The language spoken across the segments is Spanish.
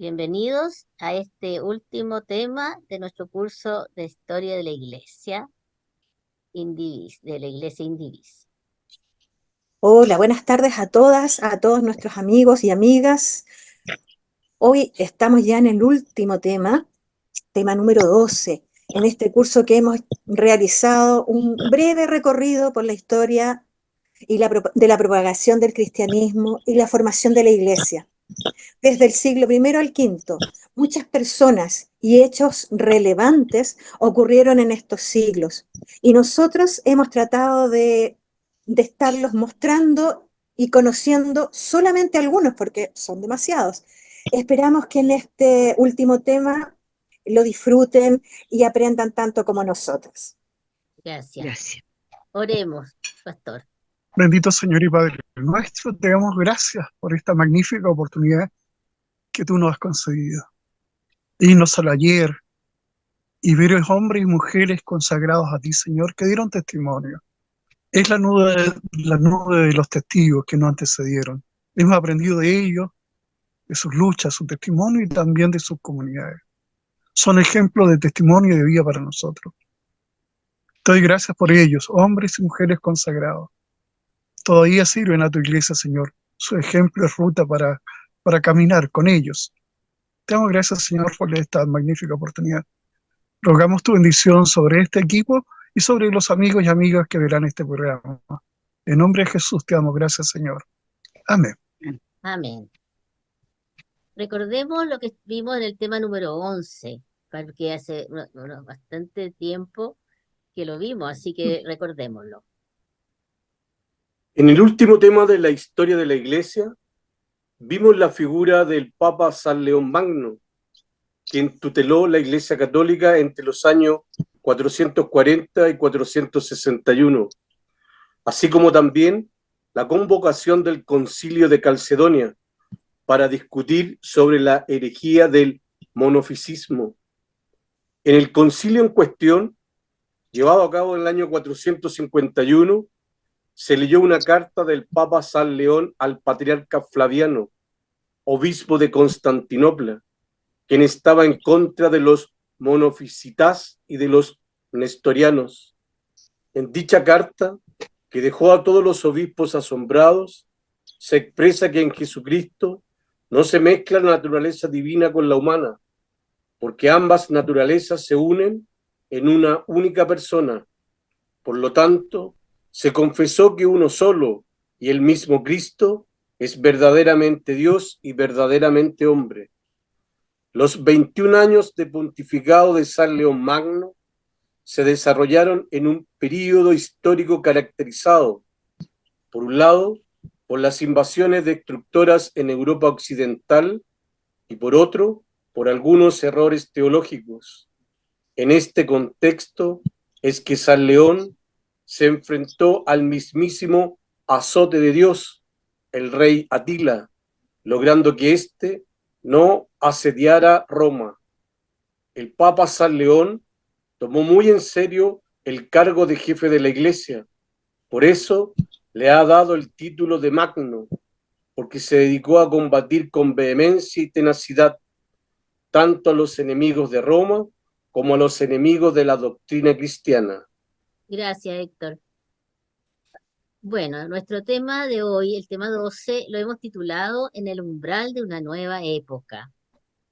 Bienvenidos a este último tema de nuestro curso de Historia de la Iglesia Indivis, de la Iglesia Indivis. Hola, buenas tardes a todas, a todos nuestros amigos y amigas. Hoy estamos ya en el último tema número 12, en este curso que hemos realizado un breve recorrido por la historia de la propagación del cristianismo y la formación de la iglesia. Desde el siglo primero al quinto, muchas personas y hechos relevantes ocurrieron en estos siglos y nosotros hemos tratado de estarlos mostrando y conociendo solamente algunos porque son demasiados. Esperamos que en este último tema lo disfruten y aprendan tanto como nosotros. Gracias. Gracias. Oremos, pastor. Bendito Señor y Padre nuestro, te damos gracias por esta magnífica oportunidad que tú nos has concedido. Irnos al ayer y ver a hombres y mujeres consagrados a ti, Señor, que dieron testimonio. Es la nube de los testigos que nos antecedieron. Hemos aprendido de ellos, de sus luchas, su testimonio y también de sus comunidades. Son ejemplos de testimonio y de vida para nosotros. Te doy gracias por ellos, hombres y mujeres consagrados. Todavía sirven a tu iglesia, Señor. Su ejemplo es ruta para caminar con ellos. Te damos gracias, Señor, por esta magnífica oportunidad. Rogamos tu bendición sobre este equipo y sobre los amigos y amigas que verán este programa. En nombre de Jesús te damos gracias, Señor. Amén. Amén. Recordemos lo que vimos en el tema número 11, porque hace bastante tiempo que lo vimos, así que recordémoslo. En el último tema de la historia de la Iglesia, vimos la figura del Papa San León Magno, quien tuteló la Iglesia Católica entre los años 440 y 461, así como también la convocación del Concilio de Calcedonia para discutir sobre la herejía del monofisismo. En el concilio en cuestión, llevado a cabo en el año 451, se leyó una carta del Papa San León al patriarca Flaviano, obispo de Constantinopla, quien estaba en contra de los monofisitas y de los nestorianos. En dicha carta, que dejó a todos los obispos asombrados, se expresa que en Jesucristo no se mezcla la naturaleza divina con la humana, porque ambas naturalezas se unen en una única persona. Por lo tanto, se confesó que uno solo y el mismo Cristo es verdaderamente Dios y verdaderamente hombre. Los 21 años de pontificado de San León Magno se desarrollaron en un período histórico caracterizado, por un lado, por las invasiones destructoras en Europa Occidental y por otro, por algunos errores teológicos. En este contexto es que San León se enfrentó al mismísimo azote de Dios, el rey Atila, logrando que éste no asediara Roma. El Papa San León tomó muy en serio el cargo de jefe de la Iglesia, por eso le ha dado el título de Magno, porque se dedicó a combatir con vehemencia y tenacidad tanto a los enemigos de Roma como a los enemigos de la doctrina cristiana. Gracias, Héctor. Bueno, nuestro tema de hoy, el tema 12, lo hemos titulado En el umbral de una nueva época.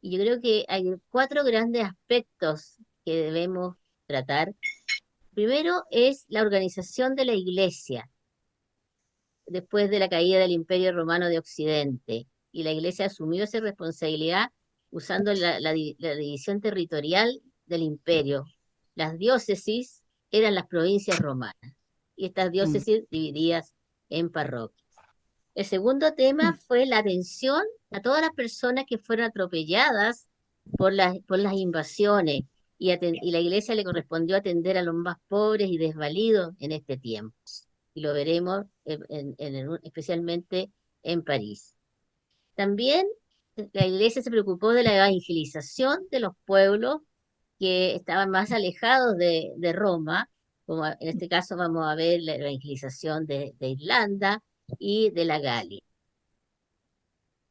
Y yo creo que hay cuatro grandes aspectos que debemos tratar. Primero es la organización de la Iglesia después de la caída del Imperio Romano de Occidente. Y la Iglesia asumió esa responsabilidad usando la división territorial del imperio. Las diócesis eran las provincias romanas y estas diócesis divididas en parroquias. El segundo tema fue la atención a todas las personas que fueron atropelladas por las invasiones y la iglesia le correspondió atender a los más pobres y desvalidos en este tiempo. Y lo veremos especialmente en París. También la iglesia se preocupó de la evangelización de los pueblos que estaban más alejados de Roma, como en este caso vamos a ver la evangelización de Irlanda y de la Galia.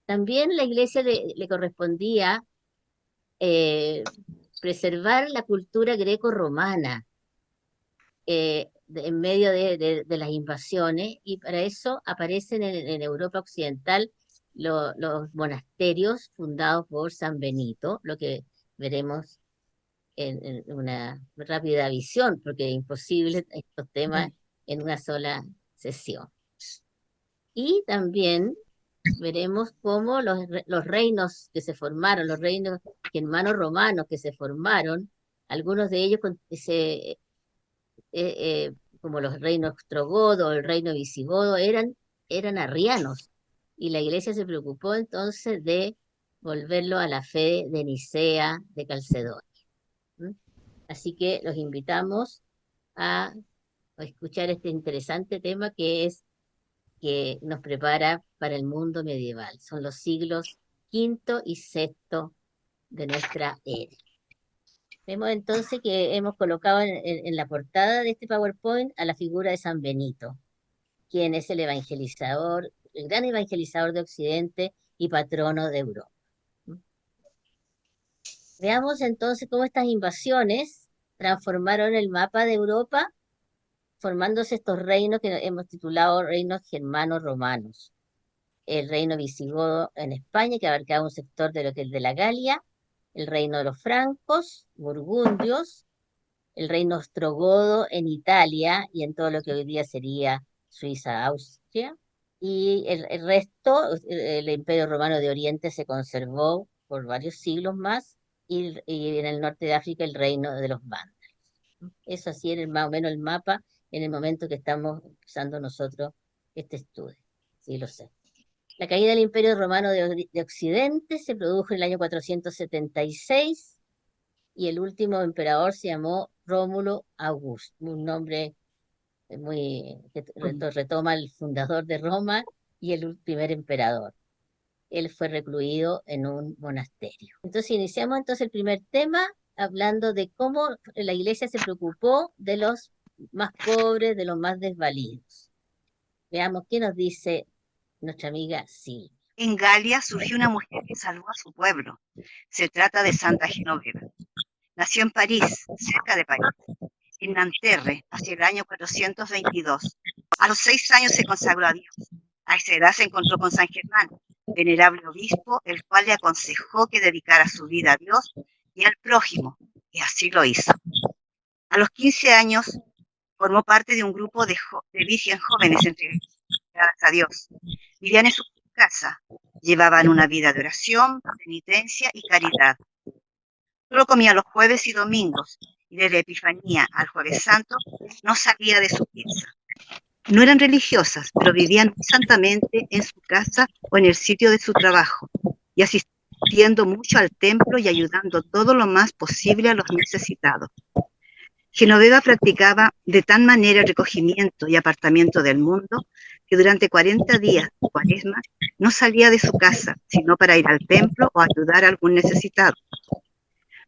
También la iglesia le correspondía eh, preservar la cultura greco-romana en medio de las invasiones, y para eso aparecen en Europa Occidental los monasterios fundados por San Benito, lo que veremos en una rápida visión, porque es imposible estos temas en una sola sesión. Y también veremos cómo los reinos que se formaron, los reinos germanos romanos que se formaron, algunos de ellos como los reinos ostrogodo, el reino visigodo, eran arrianos. Y la iglesia se preocupó entonces de volverlo a la fe de Nicea, de Calcedonia. ¿Mm? Así que los invitamos a escuchar este interesante tema que nos prepara para el mundo medieval. Son los siglos V y VI de nuestra era. Vemos entonces que hemos colocado en la portada de este PowerPoint a la figura de San Benito, quien es el evangelizador, el gran evangelizador de Occidente y patrono de Europa. Veamos entonces cómo estas invasiones transformaron el mapa de Europa, formándose estos reinos que hemos titulado reinos germanos romanos. El reino visigodo en España, que abarcaba un sector de lo que es de la Galia, el reino de los francos, burgundios, el reino ostrogodo en Italia y en todo lo que hoy día sería Suiza, Austria, y el resto, el Imperio Romano de Oriente se conservó por varios siglos más, y en el norte de África el reino de los vándalos. Eso así era más o menos el mapa en el momento que estamos empezando nosotros este estudio, sí lo sé. La caída del Imperio Romano de Occidente se produjo en el año 476 y el último emperador se llamó Rómulo Augusto, un nombre que retoma el fundador de Roma y el primer emperador. Él fue recluido en un monasterio. Entonces iniciamos entonces el primer tema hablando de cómo la iglesia se preocupó de los más pobres, de los más desvalidos. Veamos qué nos dice nuestra amiga Silvia. En Galia surgió una mujer que salvó a su pueblo. Se trata de Santa Genoveva. Nació en París, cerca de París, en Nanterre, hacia el año 422. A los 6 años se consagró a Dios. A esa edad se encontró con San Germán, venerable obispo, el cual le aconsejó que dedicara su vida a Dios y al prójimo, y así lo hizo. A los 15 años formó parte de un grupo de vírgenes jóvenes entregadas a Dios. Vivían en su casa, llevaban una vida de oración, penitencia y caridad. Solo comía los jueves y domingos, y de la Epifanía al Jueves Santo no salía de su pieza. No eran religiosas, pero vivían santamente en su casa o en el sitio de su trabajo, y asistiendo mucho al templo y ayudando todo lo más posible a los necesitados. Genoveva practicaba de tal manera el recogimiento y apartamiento del mundo que durante 40 días de Cuaresma no salía de su casa, sino para ir al templo o ayudar a algún necesitado.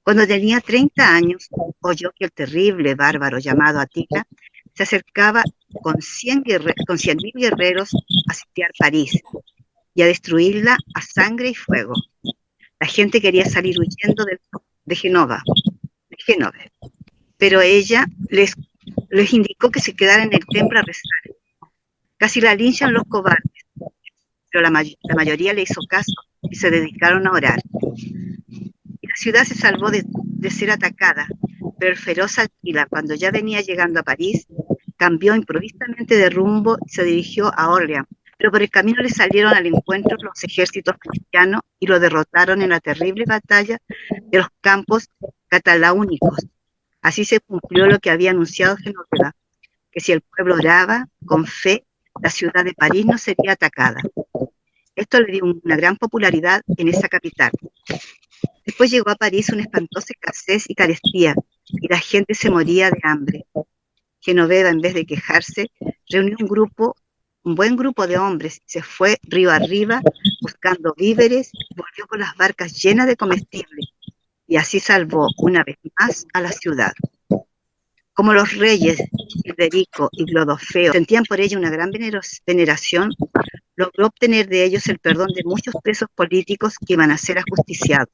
Cuando tenía 30 años, oyó que el terrible bárbaro llamado Atila se acercaba con 100.000 guerreros a sitiar París y a destruirla a sangre y fuego. La gente quería salir huyendo de Génova, pero ella les indicó que se quedaran en el templo a rezar. Casi la linchan los cobardes, pero la mayoría le hizo caso y se dedicaron a orar. Y la ciudad se salvó de ser atacada, pero el feroz Atila, cuando ya venía llegando a París, cambió improvisamente de rumbo y se dirigió a Orleans, pero por el camino le salieron al encuentro los ejércitos cristianos y lo derrotaron en la terrible batalla de los campos cataláunicos. Así se cumplió lo que había anunciado Genoveva, que si el pueblo oraba con fe, la ciudad de París no sería atacada. Esto le dio una gran popularidad en esa capital. Después llegó a París una espantosa escasez y carestía, y la gente se moría de hambre. Genoveva, en vez de quejarse, reunió un buen grupo de hombres y se fue río arriba buscando víveres y volvió con las barcas llenas de comestibles, y así salvó una vez más a la ciudad. Como los reyes Federico y Clodofeo sentían por ella una gran veneración, logró obtener de ellos el perdón de muchos presos políticos que iban a ser ajusticiados.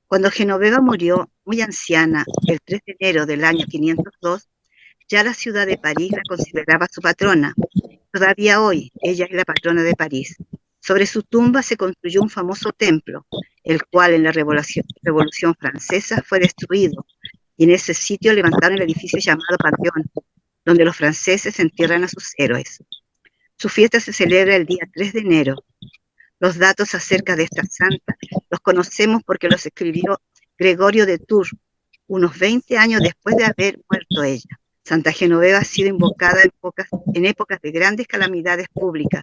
Cuando Genoveva murió, muy anciana, el 3 de enero del año 502, ya la ciudad de París la consideraba su patrona. Todavía hoy, ella es la patrona de París. Sobre su tumba se construyó un famoso templo, el cual en la Revolución Francesa fue destruido, y en ese sitio levantaron el edificio llamado Panteón, donde los franceses entierran a sus héroes. Su fiesta se celebra el día 3 de enero. Los datos acerca de esta santa los conocemos porque los escribió Gregorio de Tours, unos 20 años después de haber muerto ella. Santa Genoveva ha sido invocada en épocas de grandes calamidades públicas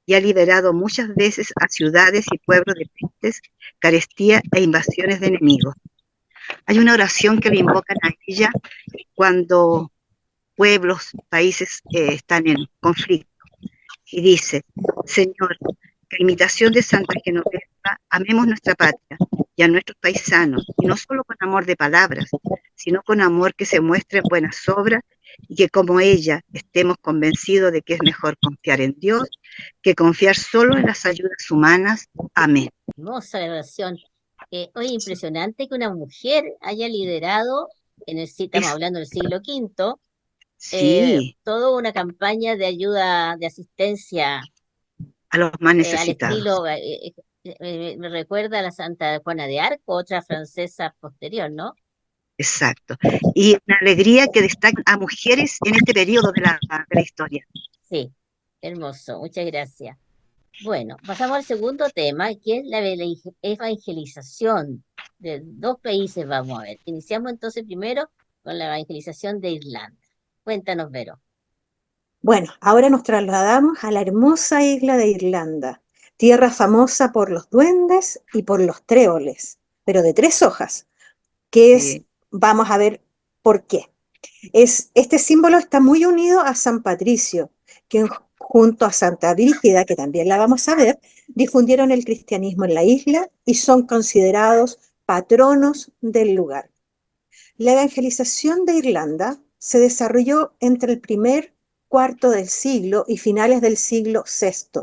y ha liberado muchas veces a ciudades y pueblos de pestes, carestía e invasiones de enemigos. Hay una oración que le invocan a ella cuando pueblos, países están en conflicto, y dice: Señor, que a imitación de Santa Genoveva, amemos nuestra patria y a nuestros paisanos, y no solo con amor de palabras, sino con amor que se muestre en buenas obras, y que como ella estemos convencidos de que es mejor confiar en Dios que confiar solo en las ayudas humanas. Amén. Hermosa oración. Oye, impresionante que una mujer haya liderado, estamos Es, hablando del siglo V, sí, toda una campaña de ayuda, de asistencia a los más al necesitados. estilo, me recuerda a la Santa Juana de Arco, otra francesa posterior, ¿no? Exacto. Y una alegría que destacan a mujeres en este periodo de la historia. Sí, hermoso, muchas gracias. Bueno, pasamos al segundo tema, que es la evangelización de dos países, vamos a ver. Iniciamos entonces primero con la evangelización de Irlanda. Cuéntanos, Vero. Bueno, ahora nos trasladamos a la hermosa isla de Irlanda, tierra famosa por los duendes y por los tréboles, pero de 3 hojas, que es, Sí, vamos a ver por qué. Este símbolo está muy unido a San Patricio, quien junto a Santa Brígida, que también la vamos a ver, difundieron el cristianismo en la isla y son considerados patronos del lugar. La evangelización de Irlanda se desarrolló entre el primer cuarto del siglo y finales del siglo VI.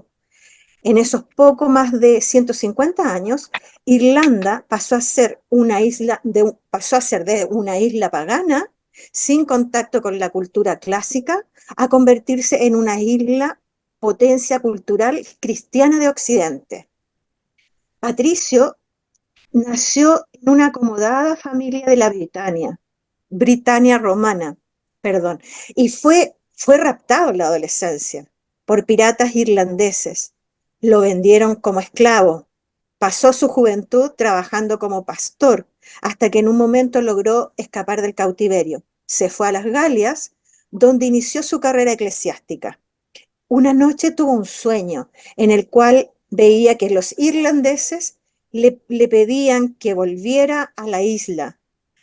En esos poco más de 150 años, Irlanda pasó a ser de una isla pagana, sin contacto con la cultura clásica, a convertirse en una isla potencia cultural cristiana de Occidente. Patricio nació en una acomodada familia de la Britania romana, perdón, y fue raptado en la adolescencia por piratas irlandeses. Lo vendieron como esclavo. Pasó su juventud trabajando como pastor, hasta que en un momento logró escapar del cautiverio. Se fue a las Galias, donde inició su carrera eclesiástica. Una noche tuvo un sueño en el cual veía que los irlandeses le pedían que volviera a la isla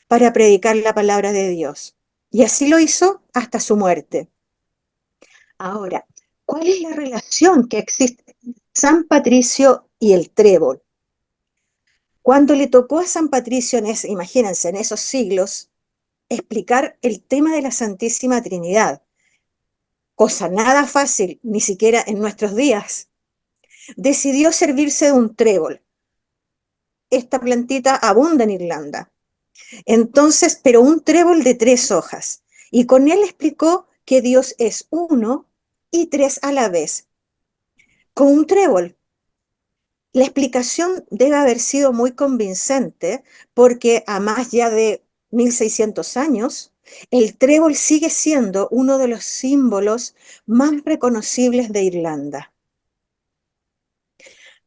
para predicar la palabra de Dios. Y así lo hizo hasta su muerte. Ahora, ¿cuál es la relación que existe entre San Patricio y el trébol? Cuando le tocó a San Patricio, imagínense, en esos siglos, explicar el tema de la Santísima Trinidad, cosa nada fácil, ni siquiera en nuestros días, decidió servirse de un trébol. Esta plantita abunda en Irlanda. Entonces, pero un trébol de 3 hojas. Y con él explicó que Dios es uno y tres a la vez. Con un trébol. La explicación debe haber sido muy convincente porque a más ya de 1600 años, el trébol sigue siendo uno de los símbolos más reconocibles de Irlanda.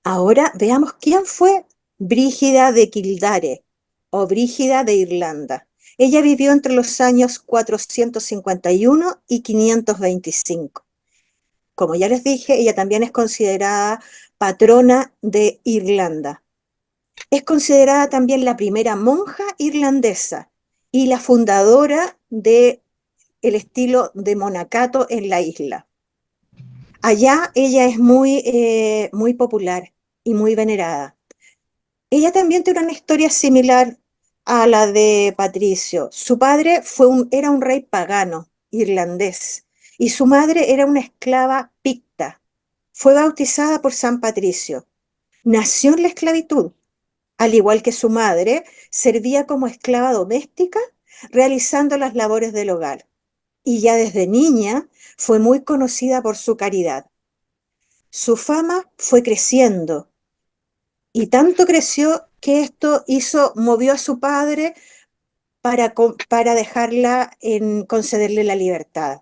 Ahora veamos quién fue Brígida de Kildare o Brígida de Irlanda. Ella vivió entre los años 451 y 525. Como ya les dije, ella también es considerada patrona de Irlanda. Es considerada también la primera monja irlandesa y la fundadora del estilo de monacato en la isla. Allá ella es muy popular y muy venerada. Ella también tiene una historia similar a la de Patricio. Su padre era un rey pagano irlandés y su madre era una esclava picta. Fue bautizada por San Patricio. Nació en la esclavitud. Al igual que su madre, servía como esclava doméstica, realizando las labores del hogar. Y ya desde niña fue muy conocida por su caridad. Su fama fue creciendo y tanto creció que esto movió a su padre para dejarla concederle la libertad.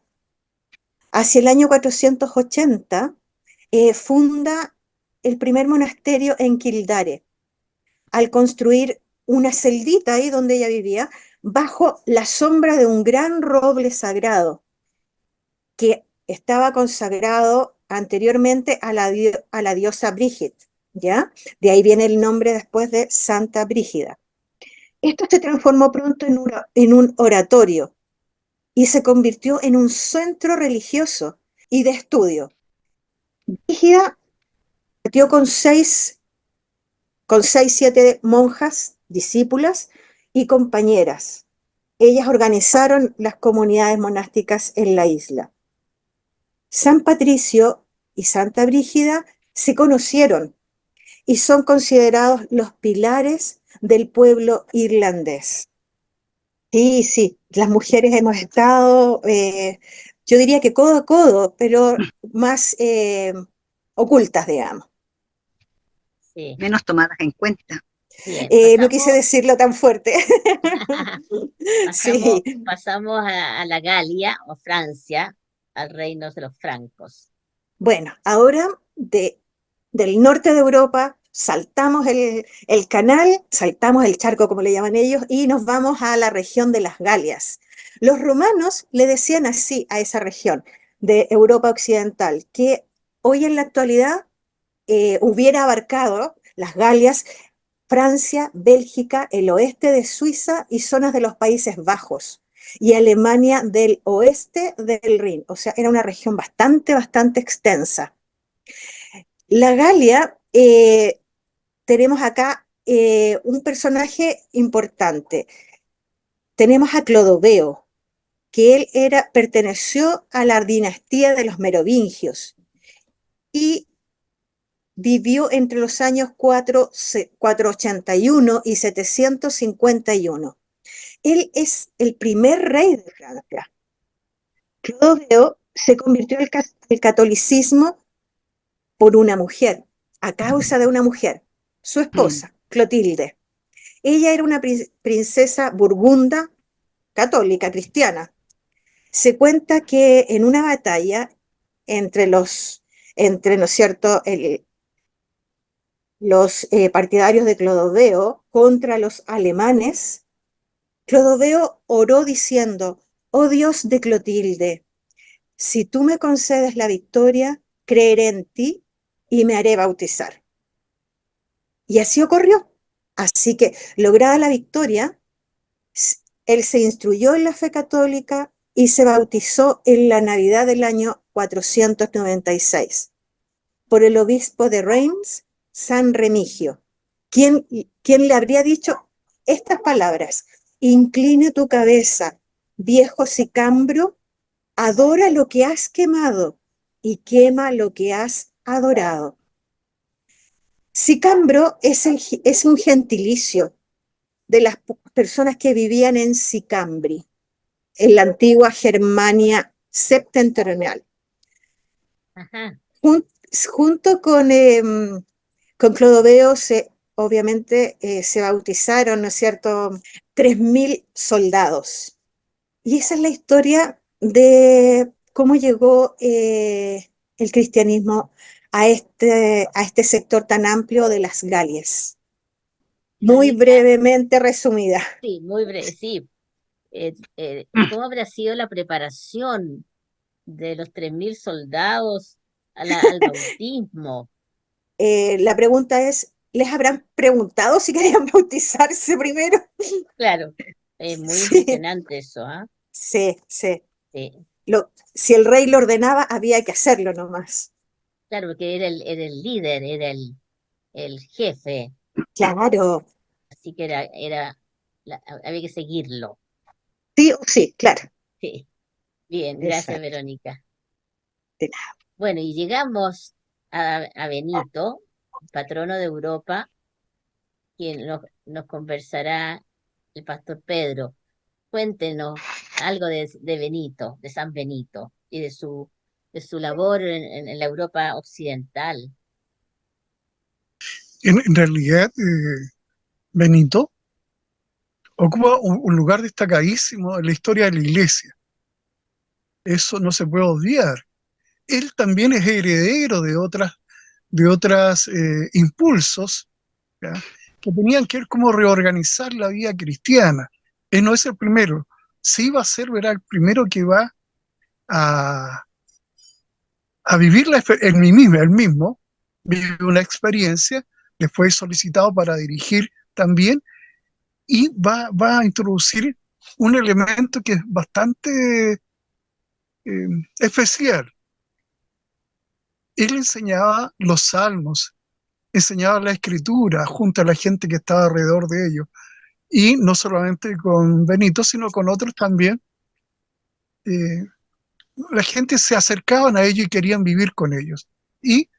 Hacia el año 480 funda el primer monasterio en Kildare, al construir una celdita ahí donde ella vivía, bajo la sombra de un gran roble sagrado que estaba consagrado anteriormente a la diosa Brígida, ¿ya? De ahí viene el nombre después de Santa Brígida. Esto se transformó pronto en un oratorio y se convirtió en un centro religioso y de estudio. Brígida partió con seis, siete monjas, discípulas y compañeras. Ellas organizaron las comunidades monásticas en la isla. San Patricio y Santa Brígida se conocieron y son considerados los pilares del pueblo irlandés. Sí, sí, las mujeres hemos estado, yo diría que codo a codo, pero más ocultas, digamos. Sí, Menos tomadas en cuenta. bien, No quise decirlo tan fuerte. pasamos, Sí, pasamos a la Galia o Francia, al reino de los francos. bueno, ahora del norte de Europa saltamos el canal, saltamos el charco, como le llaman ellos, y nos vamos a la región de las Galias. Los romanos le decían así a esa región de Europa Occidental, que hoy en la actualidad hubiera abarcado las Galias, Francia, Bélgica, el oeste de Suiza y zonas de los Países Bajos y Alemania del oeste del Rin. O sea, era una región bastante extensa. La Galia, tenemos acá un personaje importante. Tenemos a Clodoveo, que perteneció a la dinastía de los merovingios y vivió entre los años 481 y 751. Él es el primer rey de Francia. Clodoveo se convirtió al catolicismo por una mujer, a causa de una mujer, su esposa, Clotilde. Ella era una princesa burgunda, católica, cristiana. Se cuenta que en una batalla entre ¿no es cierto?, los partidarios de Clodoveo contra los alemanes, Clodoveo oró diciendo: oh Dios de Clotilde, si tú me concedes la victoria, creeré en ti y me haré bautizar. Y así ocurrió. Así que, lograda la victoria, él se instruyó en la fe católica y se bautizó en la Navidad del año 496 por el obispo de Reims, San Remigio, quien le habría dicho estas palabras: incline tu cabeza, viejo sicambro, adora lo que has quemado y quema lo que has adorado. Sicambro es un gentilicio de las personas que vivían en Sicambri, en la antigua Germania septentrional. Ajá. Junto con Clodoveo, obviamente se bautizaron, ¿no es cierto?, 3.000 soldados. Y esa es la historia de cómo llegó el cristianismo a este sector tan amplio de las Galias. Muy Anita, brevemente resumida. sí, muy breve, sí. ¿Cómo habrá sido la preparación de los 3.000 soldados al bautismo? La pregunta es, ¿les habrán preguntado si querían bautizarse primero? Claro, es muy Sí, impresionante eso, ¿ah? sí, sí. Sí, Si el rey lo ordenaba, había que hacerlo nomás. claro, porque era el líder, era el jefe, Claro, así que había que seguirlo. sí o sí, claro. Sí, bien, gracias, Exacto. Verónica. De nada. Bueno, y llegamos a Benito, patrono de Europa, quien nos conversará el pastor Pedro. Cuéntenos algo de Benito, de San Benito y de su labor en la Europa occidental. En realidad, Benito ocupa un lugar destacadísimo en la historia de la Iglesia. Eso no se puede obviar. Él también es heredero de otras impulsos, ¿ya?, que tenían que ver cómo reorganizar la vida cristiana. Él no es el primero. Sí va a ser, verá, el primero que va a, a vivir el mismo vive una experiencia, le fue solicitado para dirigir también, y va a introducir un elemento que es bastante especial. Él enseñaba los salmos, enseñaba la escritura junto a la gente que estaba alrededor de ellos. Y no solamente con Benito, sino con otros también. eh, la gente se acercaban a ellos y querían vivir con ellos. Y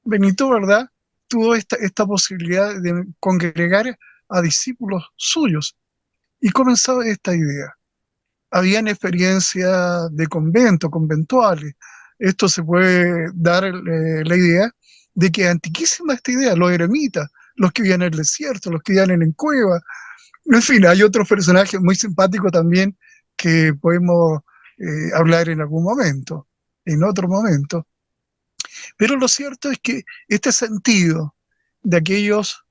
Benito, ¿verdad?, tuvo esta posibilidad de congregar a discípulos suyos. Y comenzó esta idea. Habían experiencias de convento, conventuales. Esto se puede dar la idea de que es antiquísima esta idea, los eremitas, los que vivían en el desierto, los que vivían en cuevas. En fin, hay otros personajes muy simpáticos también que podemos hablar en algún momento, en otro momento. Pero lo cierto es que este sentido de aquellos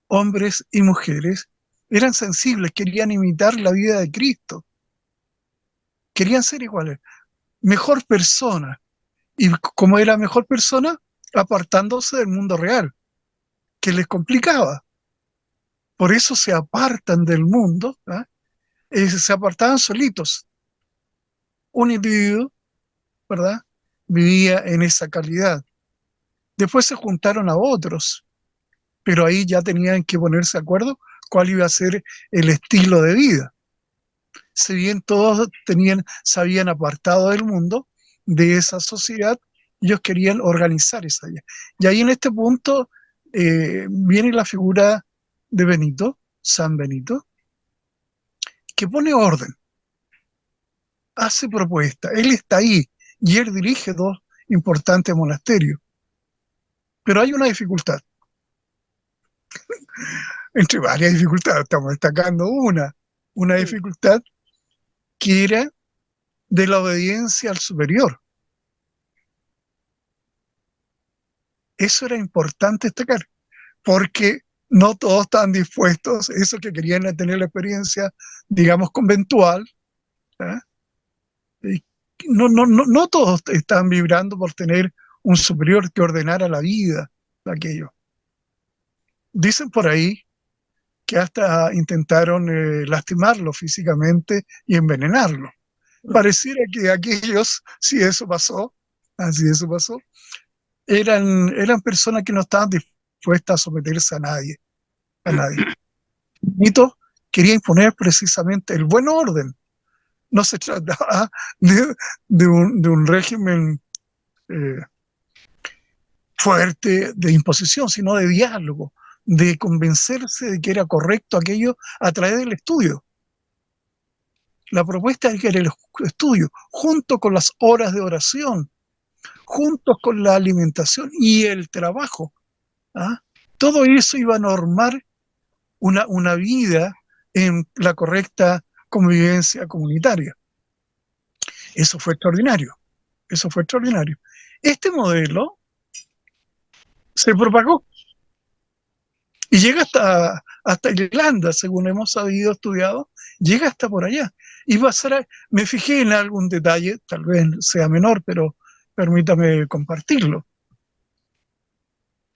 hombres y mujeres eran sensibles, querían imitar la vida de Cristo, querían ser iguales, mejor persona. Y como era mejor persona, apartándose del mundo real, que les complicaba. Por eso se apartan del mundo, ¿eh? Se apartaban solitos. Un individuo, ¿verdad?, vivía en esa calidad. Después se juntaron a otros, pero ahí ya tenían que ponerse de acuerdo cuál iba a ser el estilo de vida. Si bien todos se habían apartado del mundo, de esa sociedad, ellos querían organizar esa vida. Y ahí en este punto viene la figura de Benito, San Benito, que pone orden, hace propuesta. Él está ahí y él dirige dos importantes monasterios. Pero hay una dificultad, entre varias dificultades, estamos destacando una dificultad que era de la obediencia al superior. Eso era importante destacar, porque no todos estaban dispuestos, esos que querían tener la experiencia, digamos, conventual, ¿eh? No todos estaban vibrando por tener un superior que ordenara la vida de aquello. Dicen por ahí que hasta intentaron lastimarlo físicamente y envenenarlo. Pareciera que aquellos, si eso pasó, eran personas que no estaban dispuestas a someterse a nadie. Benito quería imponer precisamente el buen orden. No se trataba de un régimen fuerte de imposición, sino de diálogo, de convencerse de que era correcto aquello a través del estudio. La propuesta es que era el estudio, junto con las horas de oración, juntos con la alimentación y el trabajo. Todo eso iba a normar una vida en la correcta convivencia comunitaria. Eso fue extraordinario. Este modelo se propagó y llega hasta Irlanda, según hemos sabido, estudiado, llega hasta por allá. Y me fijé en algún detalle, tal vez sea menor, pero permítame compartirlo.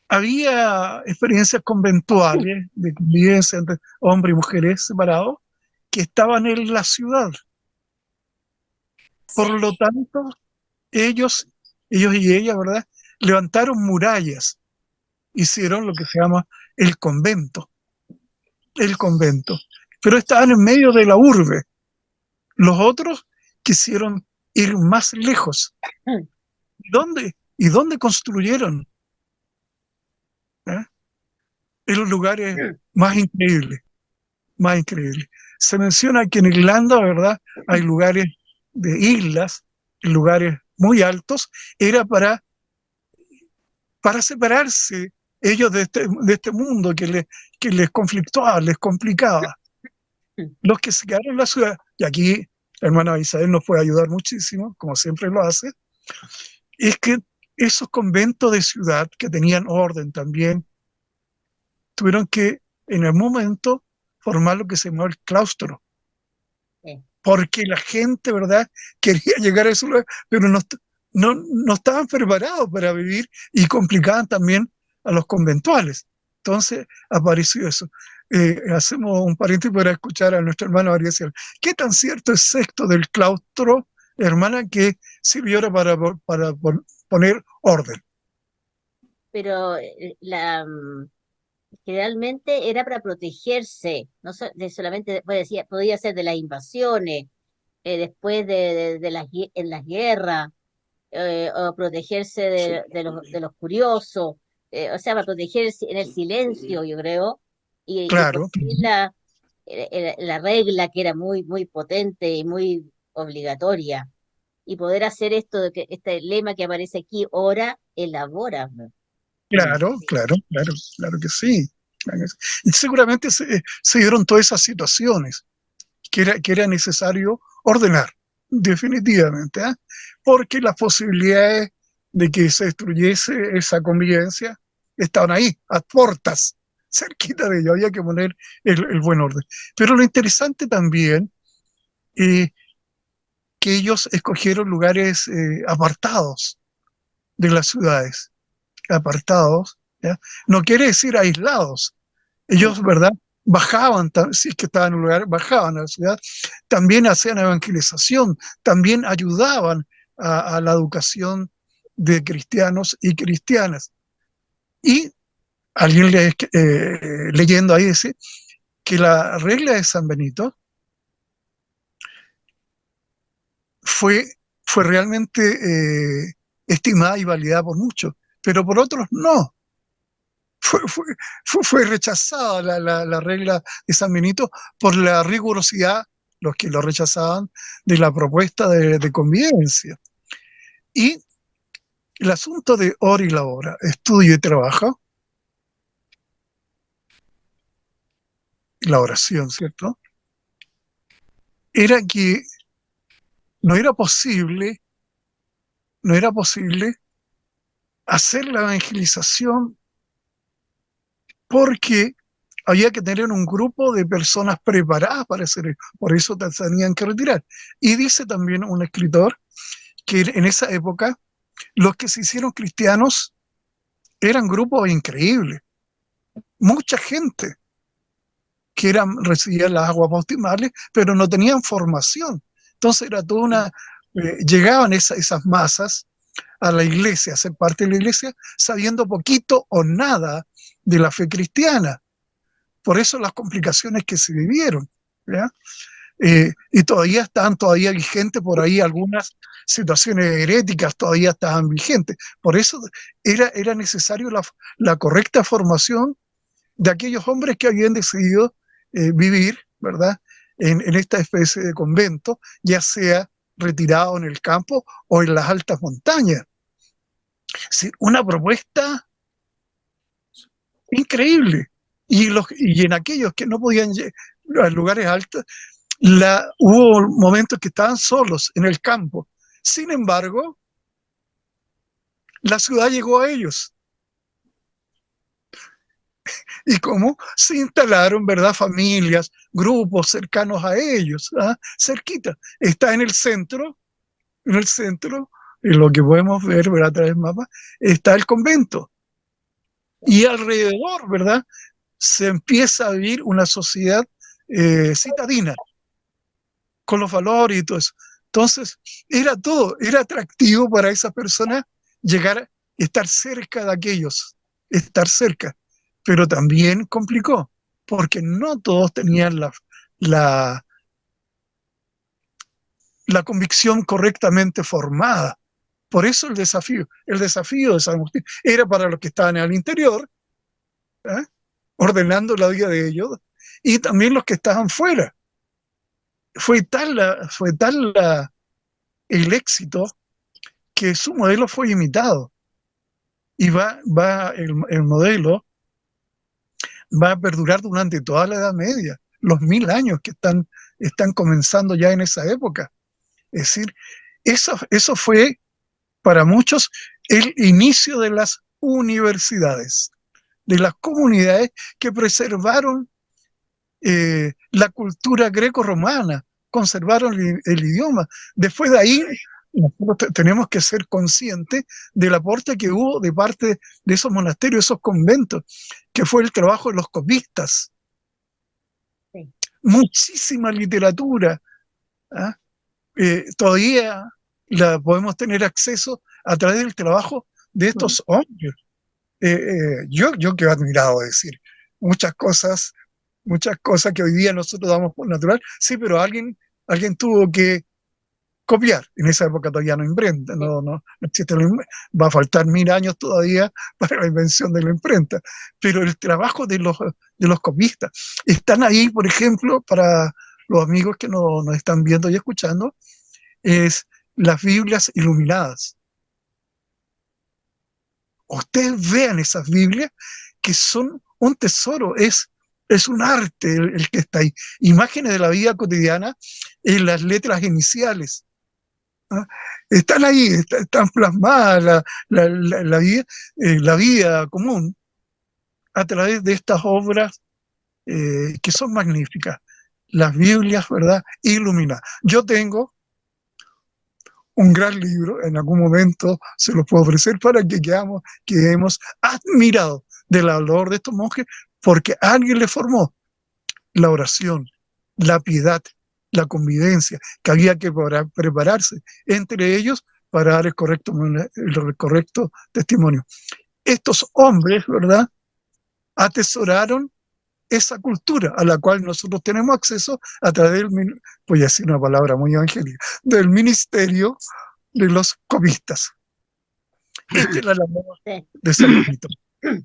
Había experiencias conventuales de convivencia entre hombres y mujeres separados que estaban en la ciudad. Por lo tanto, ellos y ella, ¿verdad?, levantaron murallas, hicieron lo que se llama el convento, pero estaban en medio de la urbe. Los otros quisieron ir más lejos. ¿Dónde? ¿Y dónde construyeron? ¿Eh? En los lugares más increíbles, más increíbles. Se menciona que en Irlanda, ¿verdad? Hay lugares de islas, lugares muy altos, era para separarse ellos de este mundo que les conflictuaba, les complicaba. Los que se quedaron en la ciudad, y aquí la hermana Isabel nos puede ayudar muchísimo, como siempre lo hace, es que esos conventos de ciudad que tenían orden también, tuvieron que en el momento formar lo que se llamó el claustro, Sí. porque la gente, ¿verdad?, quería llegar a ese lugar, pero no estaban preparados para vivir y complicaban también a los conventuales. Entonces apareció eso. Hacemos un paréntesis para escuchar a nuestra hermana María Ciel. ¿Qué tan cierto es esto del claustro, hermana, que sirvió ahora para poner orden? Pero generalmente era para protegerse, no solamente podía ser de las invasiones, después de en las guerras, o protegerse de los curiosos, o sea, para protegerse en el silencio, yo creo, y Claro, cumplir la regla que era muy, muy potente y muy obligatoria, y poder hacer esto, este lema que aparece aquí, ora, elabora. claro que sí. Claro que sí. Y seguramente se dieron todas esas situaciones que era necesario ordenar, definitivamente, ¿eh? Porque las posibilidades de que se destruyese esa convivencia estaban ahí, a puertas, cerquita de ello, había que poner el buen orden. Pero lo interesante también es que ellos escogieron lugares apartados de las ciudades, apartados, ¿ya? No quiere decir aislados. Ellos, ¿verdad? Bajaban, si es que estaban en un lugar, bajaban a la ciudad, también hacían evangelización, también ayudaban a la educación de cristianos y cristianas. Y alguien leyendo ahí dice que la regla de San Benito fue, fue realmente estimada y validada por muchos, pero por otros no. Fue, fue, fue rechazada la regla de San Benito por la rigurosidad, los que lo rechazaban, de la propuesta de convivencia. Y el asunto de hora y la hora, estudio y trabajo, la oración, ¿cierto? Era que no era posible, no era posible hacer la evangelización porque había que tener un grupo de personas preparadas para hacer eso. Por eso tenían que retirar. Y dice también un escritor que en esa época los que se hicieron cristianos eran grupos increíbles. Mucha gente que recibían las aguas bautismales, pero no tenían formación. Entonces era toda una... llegaban esas masas a la iglesia, a ser parte de la iglesia, sabiendo poquito o nada de la fe cristiana. Por eso las complicaciones que se vivieron, ¿ya? Y todavía están vigentes por ahí algunas situaciones heréticas, todavía estaban vigentes. Por eso era necesario la correcta formación de aquellos hombres que habían decidido vivir, ¿verdad?, en esta especie de convento, ya sea retirado en el campo o en las altas montañas. Sí, una propuesta increíble. Y en aquellos que no podían llegar a lugares altos, hubo momentos que estaban solos en el campo. Sin embargo, la ciudad llegó a ellos. Y cómo se instalaron, ¿verdad?, familias, grupos cercanos a ellos, ¿ah? Cerquita. Está en el centro, en lo que podemos ver, ¿verdad?, a través del mapa, está el convento. Y alrededor, ¿verdad?, se empieza a vivir una sociedad citadina, con los valores y todo eso. Entonces, era atractivo para esas personas llegar, estar cerca de aquellos, estar cerca, pero también complicó, porque no todos tenían la convicción correctamente formada, Por eso el desafío de San Agustín era para los que estaban al interior, ¿eh? Ordenando la vida de ellos, y también los que estaban fuera. Fue tal el éxito que su modelo fue imitado. Y el modelo va a perdurar durante toda la Edad Media, los 1000 años que están comenzando ya en esa época. Es decir, eso fue para muchos el inicio de las universidades, de las comunidades que preservaron la cultura greco-romana, conservaron el idioma. Después de ahí, nosotros tenemos que ser conscientes del aporte que hubo de parte de esos monasterios, esos conventos, que fue el trabajo de los copistas. Sí. Muchísima literatura, ¿ah? Todavía podemos tener acceso a través del trabajo de estos hombres. Yo quedo admirado de decir muchas cosas que hoy día nosotros damos por natural, sí, pero alguien tuvo que copiar. En esa época todavía no imprenta, no existe va a faltar 1000 años todavía para la invención de la imprenta, pero el trabajo de los copistas están ahí, por ejemplo, para los amigos que nos están viendo y escuchando, es las Biblias iluminadas. Ustedes vean esas Biblias que son un tesoro, es un arte el que está ahí. Imágenes de la vida cotidiana en las letras iniciales. ¿Ah? Están ahí, están plasmadas la vida común a través de estas obras que son magníficas. Las Biblias, ¿verdad? Iluminadas. Yo tengo un gran libro, en algún momento se los puedo ofrecer para que quedemos admirados de la labor de estos monjes, porque alguien les formó la oración, la piedad, la convivencia, que había que prepararse entre ellos para dar el correcto testimonio. Estos hombres, ¿verdad?, atesoraron esa cultura a la cual nosotros tenemos acceso a través voy a decir una palabra muy evangélica, del ministerio de los copistas. Esta es la labor de San Benito,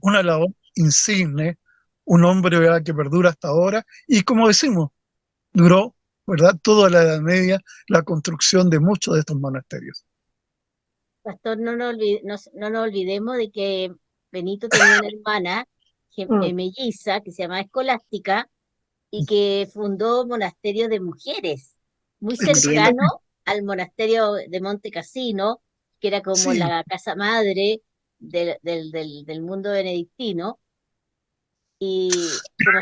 una labor insigne, un hombre, ¿verdad?, que perdura hasta ahora, y como decimos, duró, ¿verdad?, toda la Edad Media, la construcción de muchos de estos monasterios. Pastor, no nos olvidemos de que Benito tenía una hermana melliza que se llama Escolástica y que fundó monasterios de mujeres, muy cercano al monasterio de Monte Cassino, que era como la casa madre del mundo benedictino. Y como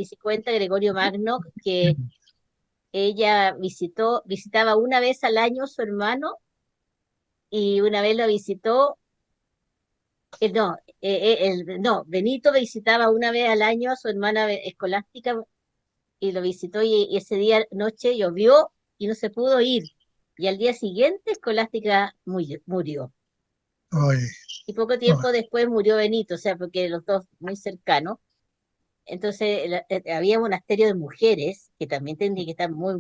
se cuenta Gregorio Magno, que ella visitaba una vez al año a su hermano, y una vez lo visitó, Benito visitaba una vez al año a su hermana Escolástica, y lo visitó, y ese día noche llovió y no se pudo ir. Y al día siguiente Escolástica murió. Ay, Y poco tiempo después murió Benito, o sea, porque los dos muy cercanos. Entonces había monasterio de mujeres que también tendría que estar muy,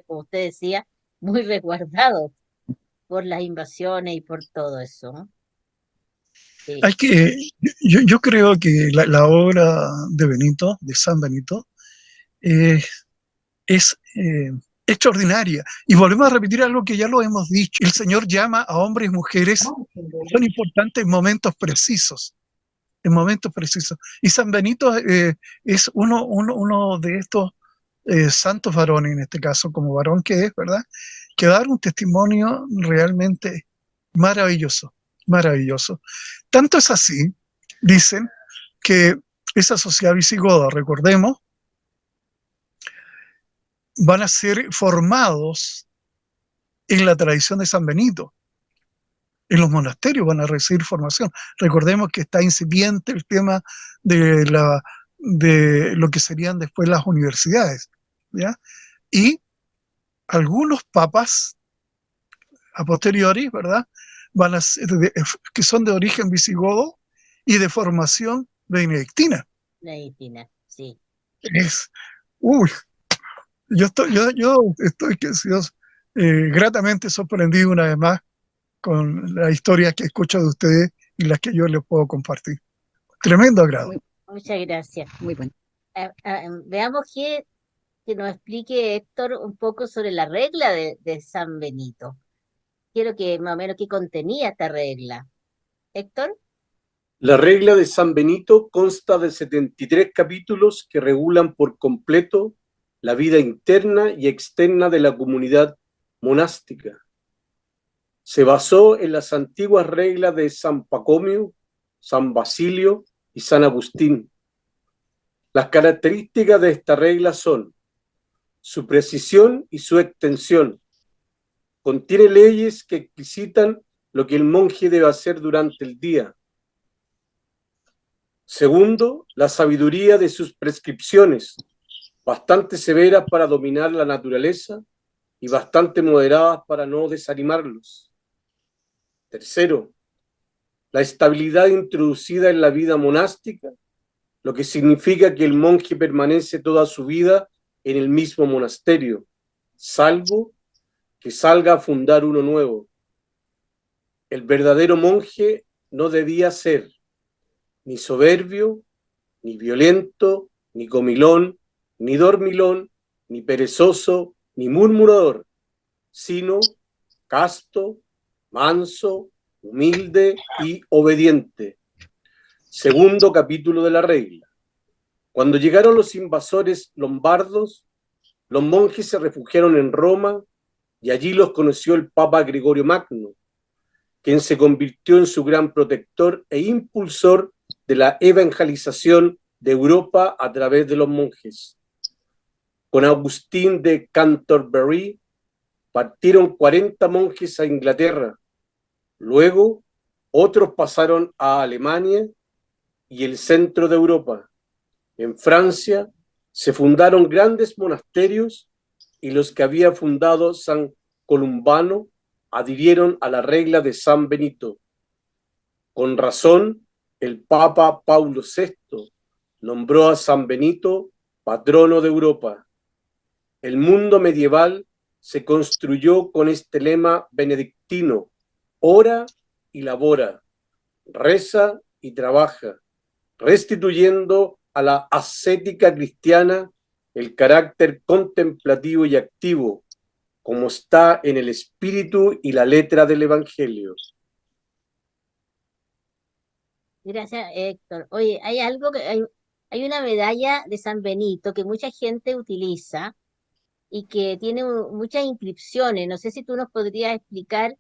como usted decía, muy resguardados por las invasiones y por todo eso, ¿no? Sí. yo creo que la obra de Benito, de San Benito, es extraordinaria. Y volvemos a repetir algo que ya lo hemos dicho. El Señor llama a hombres y mujeres, son importantes en momentos precisos. En momentos precisos. Y San Benito es uno de estos santos varones, en este caso, como varón que es, ¿verdad?, que da un testimonio realmente maravilloso, maravilloso. Tanto es así, dicen, que esa sociedad visigoda, recordemos, van a ser formados en la tradición de San Benito. En los monasterios van a recibir formación. Recordemos que está incipiente el tema de lo que serían después las universidades, ¿ya? Y algunos papas a posteriori, ¿verdad?, van a ser que son de origen visigodo y de formación benedictina. Benedictina, sí. Yo estoy gratamente sorprendido una vez más con la historia que escucho de ustedes y las que yo les puedo compartir. Tremendo agrado. Muchas gracias. Muy bueno. Veamos que nos explique Héctor un poco sobre la regla de San Benito. Quiero que más o menos qué contenía esta regla. Héctor. La regla de San Benito consta de 73 capítulos que regulan por completo la vida interna y externa de la comunidad monástica. Se basó en las antiguas reglas de San Pacomio, San Basilio y San Agustín. Las características de esta regla son su precisión y su extensión. Contiene leyes que explicitan lo que el monje debe hacer durante el día. Segundo, la sabiduría de sus prescripciones, bastante severas para dominar la naturaleza y bastante moderadas para no desanimarlos. Tercero, la estabilidad introducida en la vida monástica, lo que significa que el monje permanece toda su vida en el mismo monasterio, salvo que salga a fundar uno nuevo. El verdadero monje no debía ser ni soberbio, ni violento, ni comilón, ni dormilón, ni perezoso, ni murmurador, sino casto, manso, humilde y obediente. Segundo capítulo de la regla. Cuando llegaron los invasores lombardos, los monjes se refugiaron en Roma y allí los conoció el Papa Gregorio Magno, quien se convirtió en su gran protector e impulsor de la evangelización de Europa a través de los monjes. Con Agustín de Canterbury partieron 40 monjes a Inglaterra. Luego, otros pasaron a Alemania y el centro de Europa. En Francia se fundaron grandes monasterios y los que había fundado San Columbano adhirieron a la regla de San Benito. Con razón, el Papa Paulo VI nombró a San Benito patrono de Europa. El mundo medieval se construyó con este lema benedictino: ora y labora, reza y trabaja, restituyendo a la ascética cristiana el carácter contemplativo y activo, como está en el espíritu y la letra del Evangelio. Gracias, Héctor. Oye, hay una medalla de San Benito que mucha gente utiliza y que tiene muchas inscripciones. No sé si tú nos podrías explicar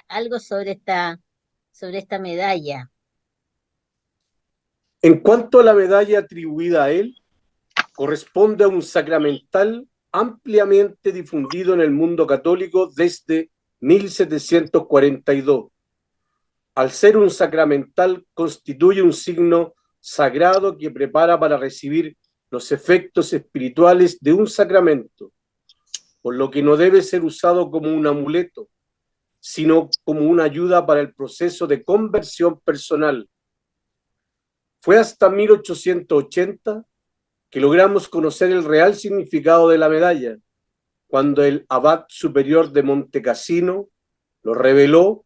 algo sobre esta medalla. En cuanto a la medalla atribuida a él, corresponde a un sacramental ampliamente difundido en el mundo católico desde 1742. Al ser un sacramental, constituye un signo sagrado que prepara para recibir los efectos espirituales de un sacramento, por lo que no debe ser usado como un amuleto, sino como una ayuda para el proceso de conversión personal. Fue hasta 1880 que logramos conocer el real significado de la medalla, cuando el abad superior de Montecassino lo reveló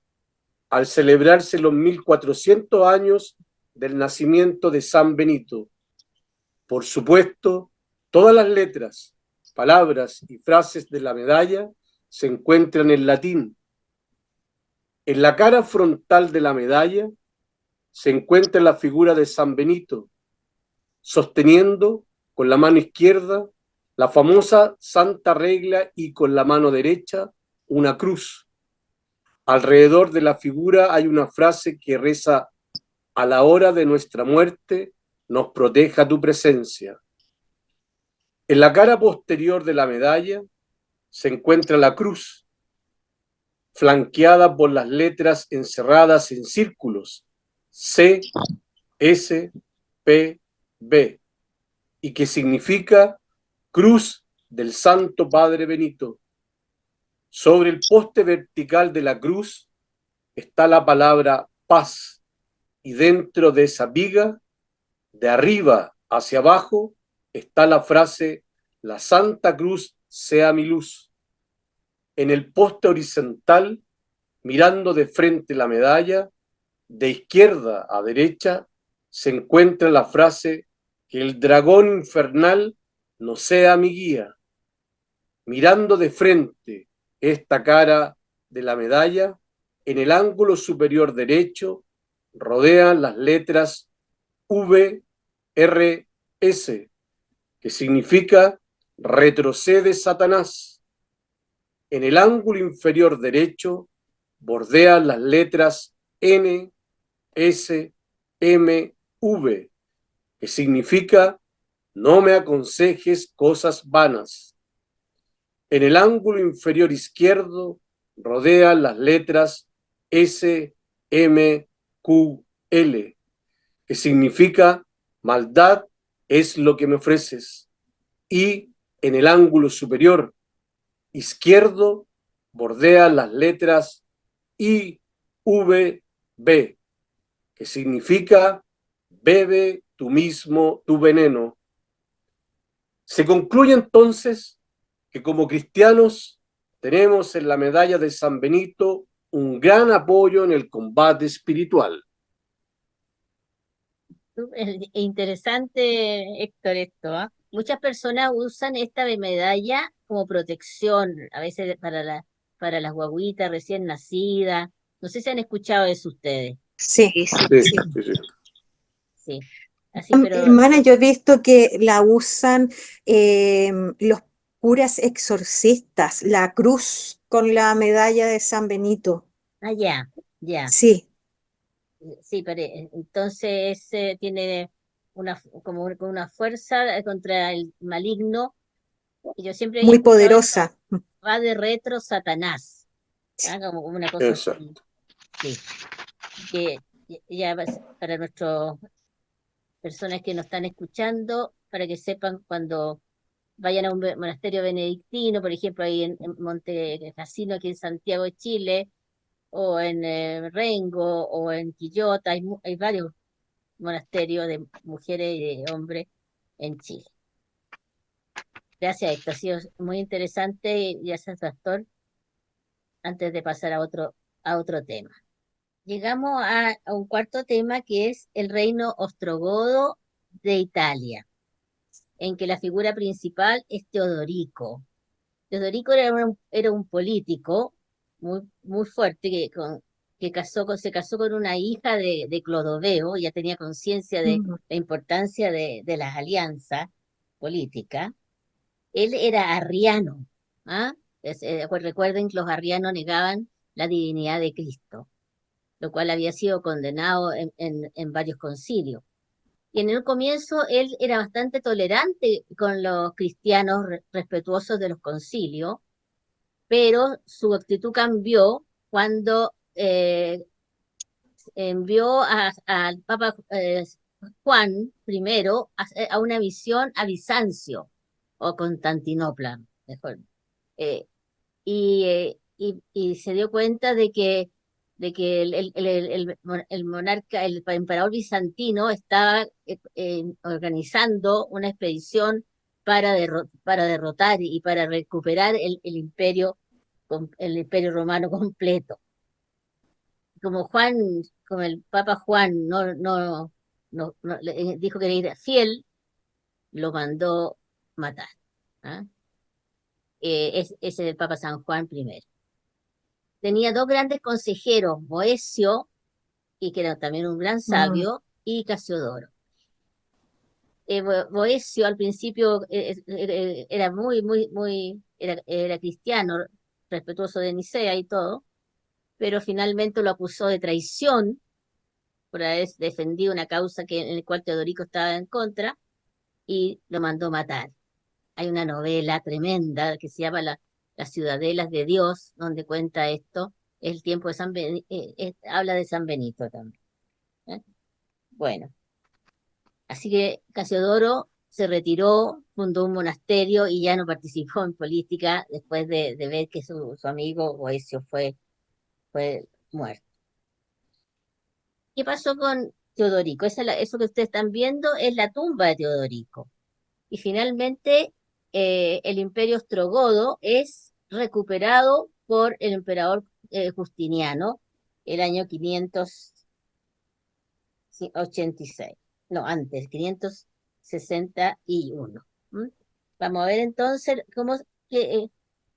al celebrarse los 1400 años del nacimiento de San Benito. Por supuesto, todas las letras, palabras y frases de la medalla se encuentran en latín. En la cara frontal de la medalla se encuentra la figura de San Benito, sosteniendo con la mano izquierda la famosa Santa Regla y con la mano derecha una cruz. Alrededor de la figura hay una frase que reza: a la hora de nuestra muerte nos proteja tu presencia. En la cara posterior de la medalla se encuentra la cruz, flanqueada por las letras encerradas en círculos C, S, P, B, y que significa Cruz del Santo Padre Benito. Sobre el poste vertical de la cruz está la palabra paz, y dentro de esa viga, de arriba hacia abajo, está la frase: la Santa Cruz sea mi luz. En el poste horizontal Mirando de frente la medalla, de izquierda a derecha, se encuentra la frase que el dragón infernal no sea mi guía. Mirando de frente esta cara de la medalla, en el ángulo superior derecho rodean las letras V, R, S, que significa retrocede Satanás. En el ángulo inferior derecho bordean las letras N, S, M, V, que significa no me aconsejes cosas vanas. En el ángulo inferior izquierdo rodean las letras S, M, Q, L, que significa maldad es lo que me ofreces. Y en el ángulo superior izquierdo bordean las letras I, V, B, que significa bebe tú mismo tu veneno. Se concluye entonces que como cristianos tenemos en la medalla de San Benito un gran apoyo en el combate espiritual. Interesante, Héctor, esto, ¿ah? Muchas personas usan esta medalla como protección, a veces para las guaguitas recién nacidas. No sé si han escuchado eso ustedes. Sí, Sí, sí. Sí, sí. sí, sí. Sí, así, pero Hermana, yo he visto que la usan los curas exorcistas, la cruz con la medalla de San Benito. ya, ya. Sí, Sí, pero entonces tiene como una fuerza contra el maligno. Y yo siempre he muy escuchado eso, poderosa. va de retro Satanás, ¿ah? Como una cosa así. Exacto. Sí, que ya para nuestras personas que nos están escuchando, para que sepan cuando vayan a un monasterio benedictino, por ejemplo, ahí en Monte Cassino, aquí en Santiago de Chile, o en Rengo, o en Quillota, hay varios monasterios de mujeres y de hombres en Chile. Gracias, Héctor. Ha sido muy interesante y gracias, Pastor, antes de pasar a otro tema. Llegamos a un cuarto tema que es el reino ostrogodo de Italia, en que la figura principal es Teodorico. Teodorico era un político muy fuerte que se casó con una hija de Clodoveo, ya tenía conciencia de Mm. la importancia de las alianzas políticas. Él era arriano, ¿ah? Pues recuerden que los arrianos negaban la divinidad de Cristo, lo cual había sido condenado en varios concilios. Y en el comienzo él era bastante tolerante con los cristianos respetuosos de los concilios, pero su actitud cambió cuando envió al Papa Juan primero a una misión a Bizancio, o Constantinopla, mejor. Eh, y se dio cuenta de que el monarca, el emperador bizantino estaba organizando una expedición para derrotar y para recuperar el imperio romano completo. Como el Papa Juan dijo que era fiel, lo mandó matar. ¿Ah? Ese es el Papa San Juan I. Tenía dos grandes consejeros, Boecio, y que era también un gran Mm. sabio, y Casiodoro. Boecio al principio era era cristiano, respetuoso de Nicea y todo, pero finalmente lo acusó de traición por haber defendido una causa en la cual Teodorico estaba en contra y lo mandó matar. Hay una novela tremenda que se llama Las Ciudadelas de Dios, donde cuenta esto. Es el tiempo de San Benito, habla de San Benito también. ¿Eh? Bueno, así que Casiodoro se retiró, fundó un monasterio y ya no participó en política después de ver que su amigo Boecio fue muerto. ¿Qué pasó con Teodorico? Eso que ustedes están viendo es la tumba de Teodorico. Y finalmente el imperio ostrogodo es recuperado por el emperador Justiniano, el año 586. No, antes, 561. ¿Mm? Vamos a ver entonces qué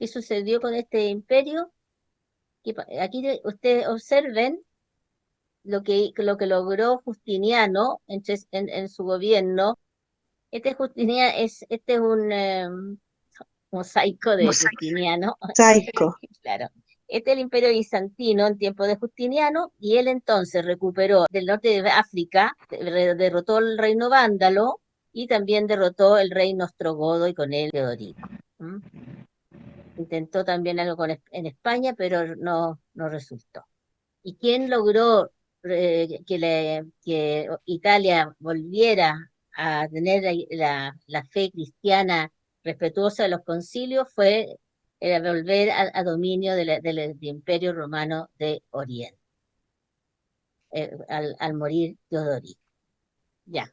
sucedió con este imperio. Aquí ustedes observen lo que logró Justiniano en su gobierno. Este es un mosaico de Justiniano. Saico. Claro. Este es el imperio bizantino en tiempo de Justiniano, y él entonces recuperó del norte de África, derrotó el reino vándalo y también derrotó el reino ostrogodo y con él Teodorico. ¿Mm? Intentó también algo en España, pero no resultó. ¿Y quién logró que Italia volviera a tener la fe cristiana respetuosa de los concilios? Fue volver a dominio del Imperio Romano de Oriente, al morir Teodorico. Ya.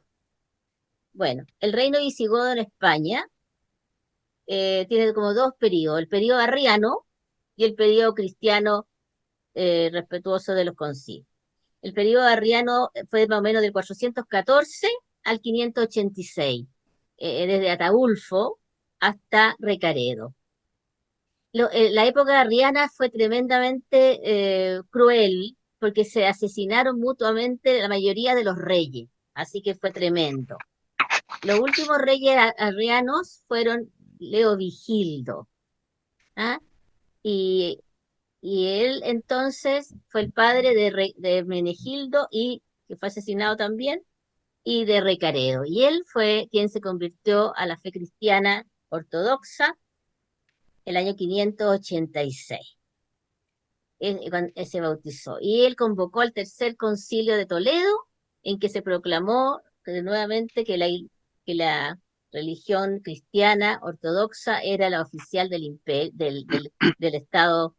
Bueno, el reino visigodo en España tiene como dos periodos: el periodo arriano y el periodo cristiano respetuoso de los concilios. El periodo arriano fue más o menos del 414 al 586, desde Ataulfo hasta Recaredo. La época arriana fue tremendamente cruel, porque se asesinaron mutuamente la mayoría de los reyes, así que fue tremendo. Los últimos reyes arrianos fueron Leovigildo, ¿ah? Y él entonces fue el padre de Menegildo, y que fue asesinado también, y de Recaredo. Y él fue quien se convirtió a la fe cristiana ortodoxa el año 586. Cuando se bautizó. Y él convocó al tercer concilio de Toledo, en que se proclamó nuevamente que la religión cristiana ortodoxa era la oficial del Estado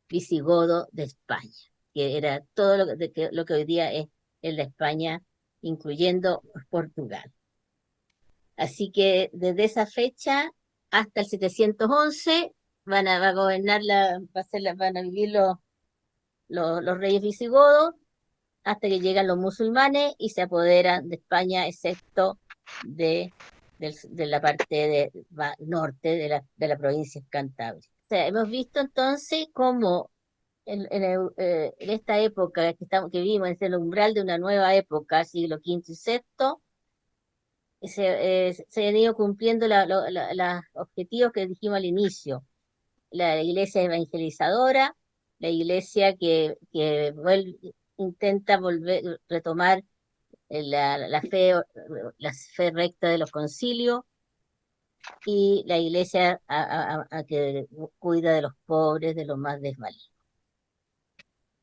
visigodo de España, que era todo lo que hoy día es la España, incluyendo Portugal. Así que desde esa fecha hasta el 711 va a gobernar van a vivir los reyes visigodos, hasta que llegan los musulmanes y se apoderan de España, excepto de la parte norte de la provincia Cantabria. O sea, hemos visto entonces cómo en esta época que vivimos, en el umbral de una nueva época, siglo V y VI, se han ido cumpliendo los objetivos que dijimos al inicio. La iglesia evangelizadora, la iglesia que intenta retomar la fe recta de los concilios, y la iglesia que cuida de los pobres, de los más desvalidos.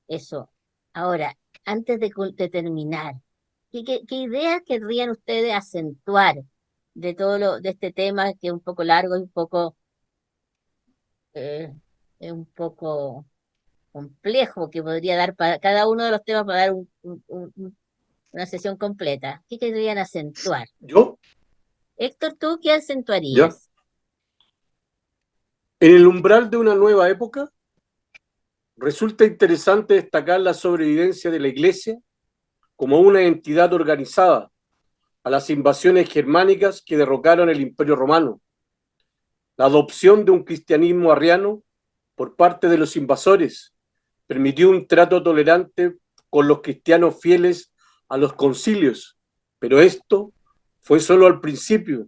Eso. Ahora, antes de terminar, ¿qué ideas querrían ustedes acentuar de este tema, que es un poco largo y eh, es un poco complejo, que podría dar para cada uno de los temas para dar una sesión completa? ¿Qué querrían acentuar? ¿Yo? Héctor, ¿tú qué ¿Ya? acentuarías? En el umbral de una nueva época, resulta interesante destacar la sobrevivencia de la Iglesia como una entidad organizada a las invasiones germánicas que derrocaron el Imperio Romano, la adopción de un cristianismo arriano por parte de los invasores permitió un trato tolerante con los cristianos fieles a los concilios, pero esto fue solo al principio,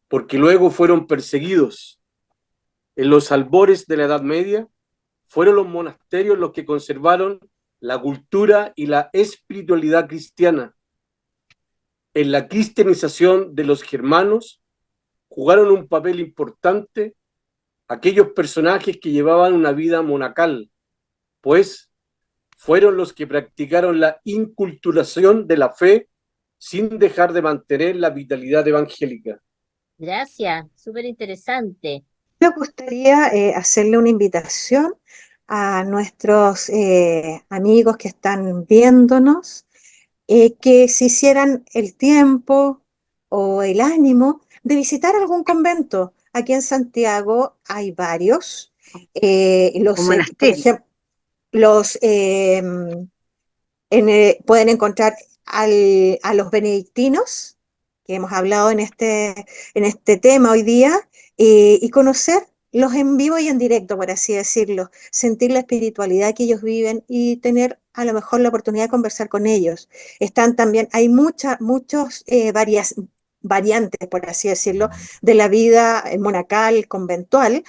porque luego fueron perseguidos. En los albores de la Edad Media, fueron los monasterios los que conservaron la cultura y la espiritualidad cristiana. En la cristianización de los germanos jugaron un papel importante aquellos personajes que llevaban una vida monacal, pues fueron los que practicaron la inculturación de la fe sin dejar de mantener la vitalidad evangélica. Gracias, súper interesante. Me gustaría hacerle una invitación a nuestros amigos que están viéndonos, que se hicieran el tiempo o el ánimo de visitar algún convento. Aquí en Santiago hay varios. Un monasterio. los, pueden encontrar a los benedictinos, que hemos hablado en este tema hoy día, y conocerlos en vivo y en directo, por así decirlo, sentir la espiritualidad que ellos viven y tener a lo mejor la oportunidad de conversar con ellos. Están también, hay muchos variantes, por así decirlo, de la vida monacal, conventual,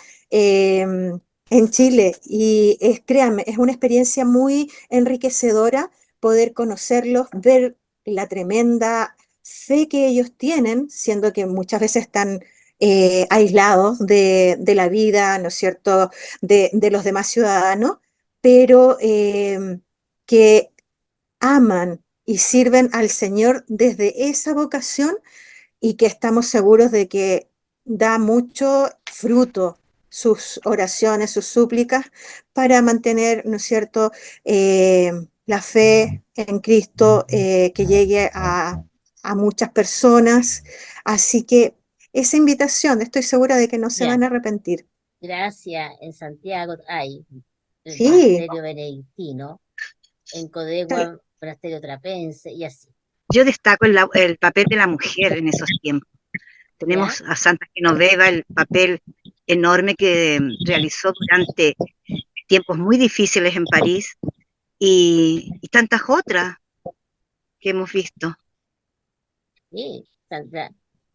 en Chile, y créanme, es una experiencia muy enriquecedora poder conocerlos, ver la tremenda fe que ellos tienen, siendo que muchas veces están aislados de la vida, ¿no es cierto?, de los demás ciudadanos, pero que aman y sirven al Señor desde esa vocación y que estamos seguros de que da mucho fruto sus oraciones, sus súplicas, para mantener, ¿no es cierto?, la fe en Cristo que llegue a muchas personas. Así que esa invitación, estoy segura de que no se Ya, van a arrepentir. Gracia en Santiago hay el Sí, monasterio benedictino, en tal- Codegua, monasterio trapense y así, Yo destaco el papel de la mujer en esos tiempos. ¿ya? Tenemos a Santa Genoveva, el papel enorme que realizó durante tiempos muy difíciles en París y tantas otras que hemos visto. Sí,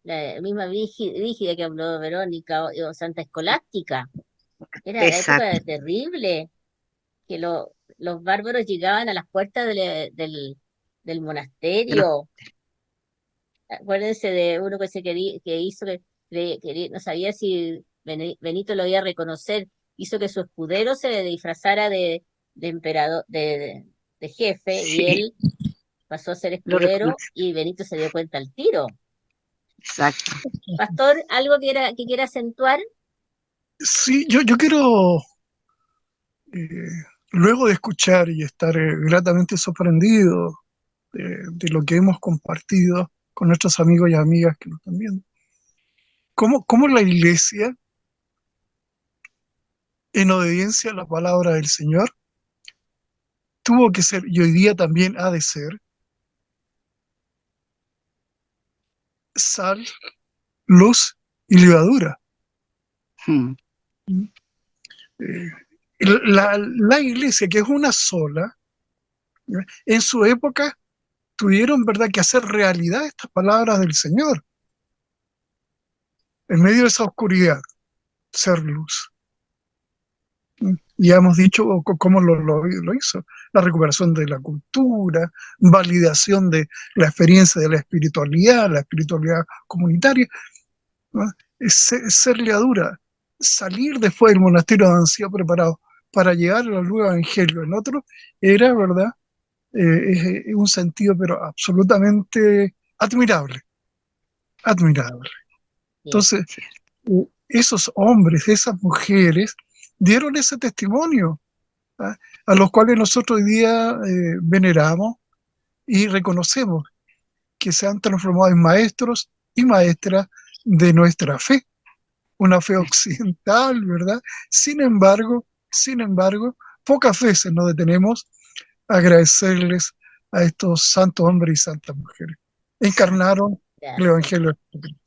la misma Brígida que habló Verónica, o Santa Escolástica, era la época Exacto. terrible, que los bárbaros llegaban a las puertas del De los- monasterio. Acuérdense de uno que que hizo no sabía si Benito lo iba a reconocer, hizo que su escudero se disfrazara de emperador, de jefe, y sí, él pasó a ser lo escudero reconocí. y Benito se dio cuenta al tiro. Exacto. Pastor, ¿algo que quiera acentuar? Sí, yo quiero, eh, luego de escuchar y estar gratamente sorprendido de lo que hemos compartido con nuestros amigos y amigas que nos están viendo, cómo la iglesia, en obediencia a la palabra del Señor, tuvo que ser, y hoy día también ha de ser, sal, luz y levadura. Hmm. Eh, la iglesia, que es una sola, ¿ya?, en su época tuvieron, ¿verdad?, que hacer realidad estas palabras del Señor, en medio de esa oscuridad, ser luz. Ya hemos dicho cómo lo hizo: la recuperación de la cultura, validación de la experiencia de la espiritualidad comunitaria, ¿no? Ser levadura, salir después del monasterio donde han sido preparados para llevar el nuevo evangelio en otro, era, ¿verdad?, un sentido pero absolutamente admirable, admirable. Sí, Entonces, esos hombres, esas mujeres, dieron ese testimonio, ¿ah?, a los cuales nosotros hoy día veneramos y reconocemos que se han transformado en maestros y maestras de nuestra fe, una fe occidental, ¿verdad? Sin embargo, pocas veces nos detenemos a agradecerles a estos santos hombres y santas mujeres. Encarnaron el gracias. Evangelio de Jesucristo.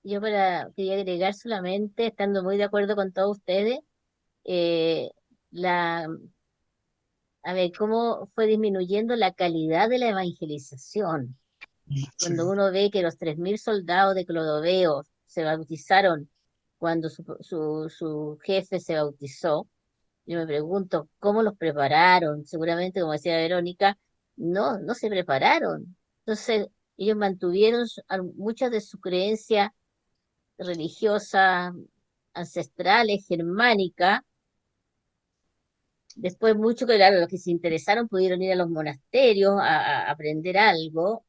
Yo quería agregar solamente, estando muy de acuerdo con todos ustedes, eh, la, a ver, cómo fue disminuyendo la calidad de la evangelización. Sí, Cuando uno ve que los 3.000 soldados de Clodoveo se bautizaron cuando su jefe se bautizó, yo me pregunto, ¿cómo los prepararon? Seguramente, como decía Verónica, no se prepararon. Entonces, ellos mantuvieron muchas de sus creencias religiosas ancestrales, germánicas. Después, mucho que, claro, los que se interesaron pudieron ir a los monasterios a aprender algo,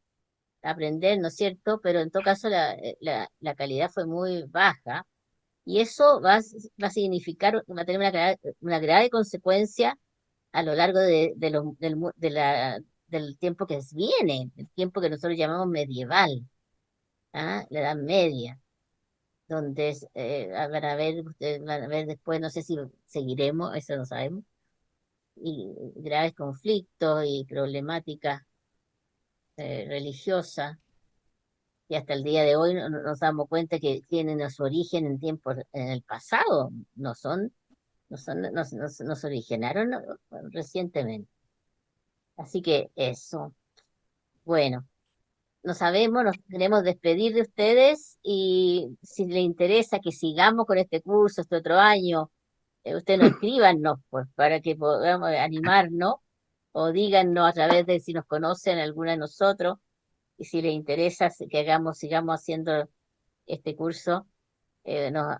a aprender, ¿no es cierto? Pero en todo caso, la calidad fue muy baja. Y eso va a significar, va a tener una grave consecuencia a lo largo de del tiempo que viene, el tiempo que nosotros llamamos medieval, ¿ah? La Edad Media, donde van a ver, ustedes van a ver después, no sé si seguiremos, eso no sabemos, y graves conflictos y problemáticas religiosas, y hasta el día de hoy nos damos cuenta que tienen su origen en tiempos, en el pasado, nos originaron recientemente. Así que eso, bueno, no sabemos, nos queremos despedir de ustedes y si les interesa que sigamos con este curso este otro año, ustedes nos escríbanos pues, para que podamos animarnos o díganos a través de si nos conocen alguna de nosotros y si les interesa que sigamos haciendo este curso, nos,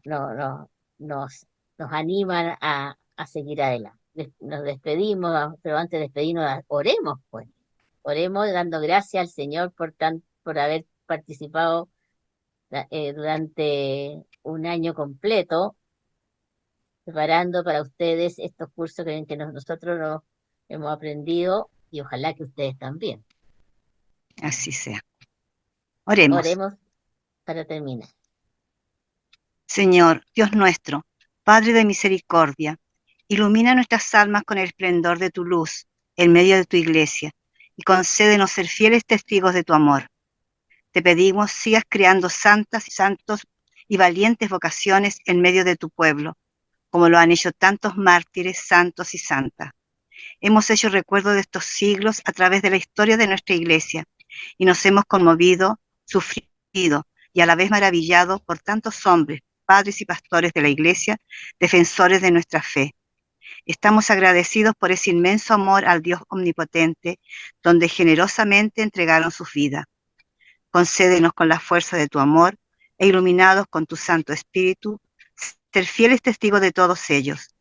nos animan a seguir adelante. Nos despedimos, pero antes de despedirnos, oremos pues. Oremos dando gracias al Señor por haber participado durante un año completo, preparando para ustedes estos cursos que nosotros nos hemos aprendido y ojalá que ustedes también. Así sea. Oremos. Oremos para terminar. Señor, Dios nuestro, Padre de misericordia, ilumina nuestras almas con el esplendor de tu luz en medio de tu iglesia y concédenos ser fieles testigos de tu amor. Te pedimos sigas creando santas y santos y valientes vocaciones en medio de tu pueblo, como lo han hecho tantos mártires, santos y santas. Hemos hecho recuerdo de estos siglos a través de la historia de nuestra iglesia y nos hemos conmovido, sufrido y a la vez maravillado por tantos hombres, padres y pastores de la iglesia, defensores de nuestra fe. Estamos agradecidos por ese inmenso amor al Dios omnipotente, donde generosamente entregaron sus vidas. Concédenos con la fuerza de tu amor e iluminados con tu Santo Espíritu, ser fieles testigos de todos ellos.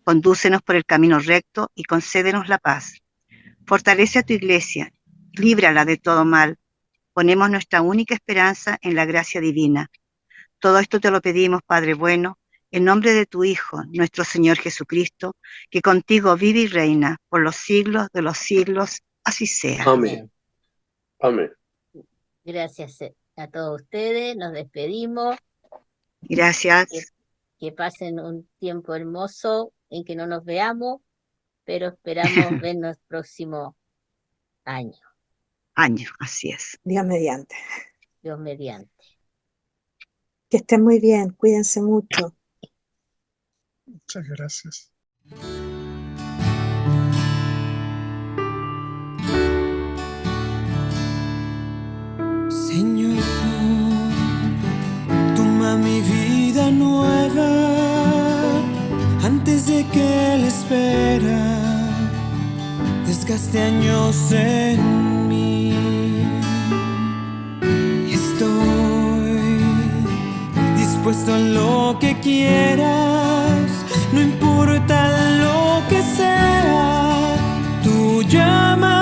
Condúcenos por el camino recto y concédenos la paz. Fortalece a tu iglesia, líbrala de todo mal. Ponemos nuestra única esperanza en la gracia divina. Todo esto te lo pedimos, Padre bueno, en nombre de tu Hijo, nuestro Señor Jesucristo, que contigo vive y reina por los siglos de los siglos. Así sea. Amén. Amén. Gracias a todos ustedes, nos despedimos. Gracias. Que pasen un tiempo hermoso en que no nos veamos, pero esperamos vernos el próximo año. Así es. Dios mediante. Dios mediante. Que estén muy bien, cuídense mucho. Muchas gracias. Señor, toma mi vida nueva antes de que la espera desgaste años en mí. Y estoy dispuesto a lo que quieras, no importa lo que sea, tú llamas.